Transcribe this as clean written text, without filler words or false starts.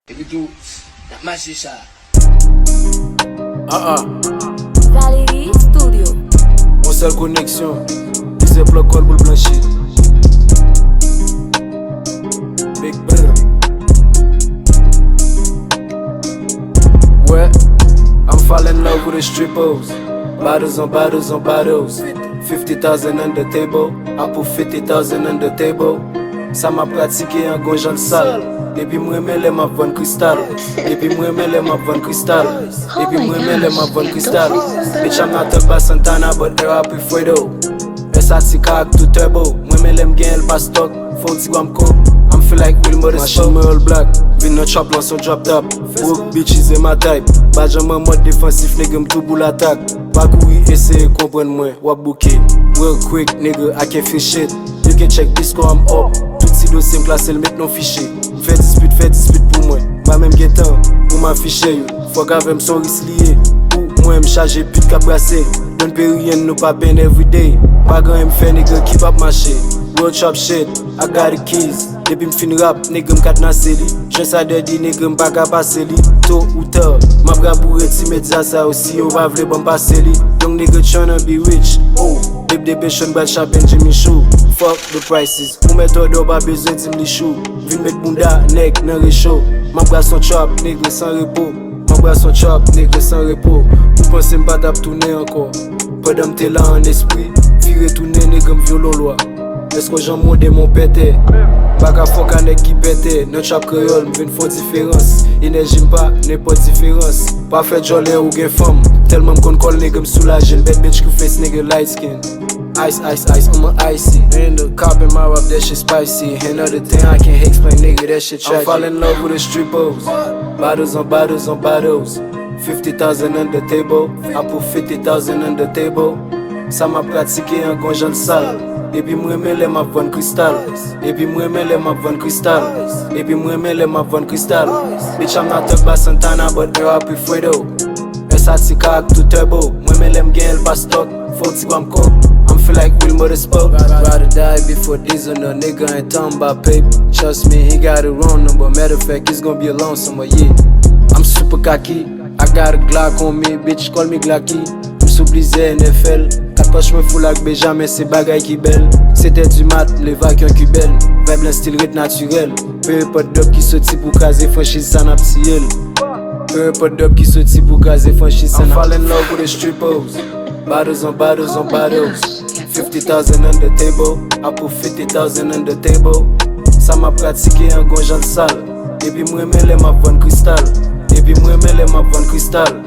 Et puis tout, la magie ça. Valérie Studio. Une seule connexion, c'est bloc col pour blanchir. Big Brr. Ouais, I'm falling in love with the strippers. Bottles on bottles on bottles. 50,000 on the table. I put 50,000 on the table. Ça m'a pratiqué en gonjan sale. Depuis moi mêlé ma bonne cristal. Depuis moi mêlé ma bonne cristal. Depuis moi mêlé ma bonne cristal. Bitch I'm not a Santana but here I prefer though. SRT car tout turbo. Moi mêlé m'gain el pas stock. Faut que I'm coke. I'm feel like Will Murray Machine me all black. Vin no chop lan son drop top. Broke bitches in my type. Bajaman mode défensif nigga m'tou boule attaque. Pas courir essayer comprendre moi. Wap bouquet. Real quick nigga I can feel shit. You can check this score I'm up. Tout si dossier m'classé le mec non fiché. Fais dispute pour moi. Pas même guettant pour m'afficher. Faut qu'avec m'soris lié. Ou moi m'charger pute qu'à brasser. Donne périen nous pas ben everyday. Pas grand m'fait nigga keep up marché. Real chop shit, I got the keys. Depuis m'fin rap, nigga m'katnase li. J'en sa dirty nigga m'pa ka passe li. Tôt ou tard, m'a bra bourré ti medza ça aussi. On va vle bon passe li. Young nigga tryna be rich. Oh, dip dépêchon bal chapen Jimmy Choo. Fuck the prices, ou met order pas besoin de me chou. Vin met bunda, neck nan réchaud. M'a bra son chop, nigga sans repos. M'a bra son chop, nigga sans repos. Ou pense m'pa tap tourner encore. Pendant m'te là en esprit, virer tourner nigga m'violon loi. Est-ce que j'en monte mon pété? Baka fuck un nèg qui pété. Notre chap créole m'vin font différence. Énergie m'pas, n'est pas différence. Pas fait jolé ou gen femme. Tellement m'kon call nigga m'soulage. Une bad bitch qui face nigga light skin. Ice, ice, ice, I'm a icy. In the cop in my rap, that shit spicy. Another thing I can't explain, nigga, that shit tragic. I'm falling in love with the strippers. Bottles on bottles on bottles. 50,000 on the table. I put 50,000 on the table. Ça m'a pratiqué en gonjan sale. Depuis moi mêlé ma bonne cristal. Depuis moi mêlé ma bonne cristal. Depuis moi mêlé ma bonne cristal. Bitch I'm not a Santana but here I prefer though. SRT car tout turbo. Moi mêlé m'gain el pas stock. Faut que I'm coke. I'm feel like Will Murray spoke. Rather die before diesel. No nigga ain't talking about paper. Trust me he got the wrong number. Matter of fact he's gonna be alone somewhere yeah. I'm super cocky. I got a Glock on me. Bitch call me Glocky. M'soubliser NFL. Poche me fou like Benjamin, c'est bagay qui belle. C'était du mat, les vacuums qui belle. Vibe un style rythme naturel. Peu importe d'op qui sorti pour caser franchise ça n'a petit elle. Peu importe d'op qui sorti pour caser franchise ça n'a. I'm falling in love with the strippers. Bottles on bottles on bottles. 50,000 on the table. I put 50,000 on the table. Ça m'a pratiqué en gonjan sale. Depuis moi mêlé ma bonne cristal. Depuis moi mêlé ma bonne cristal.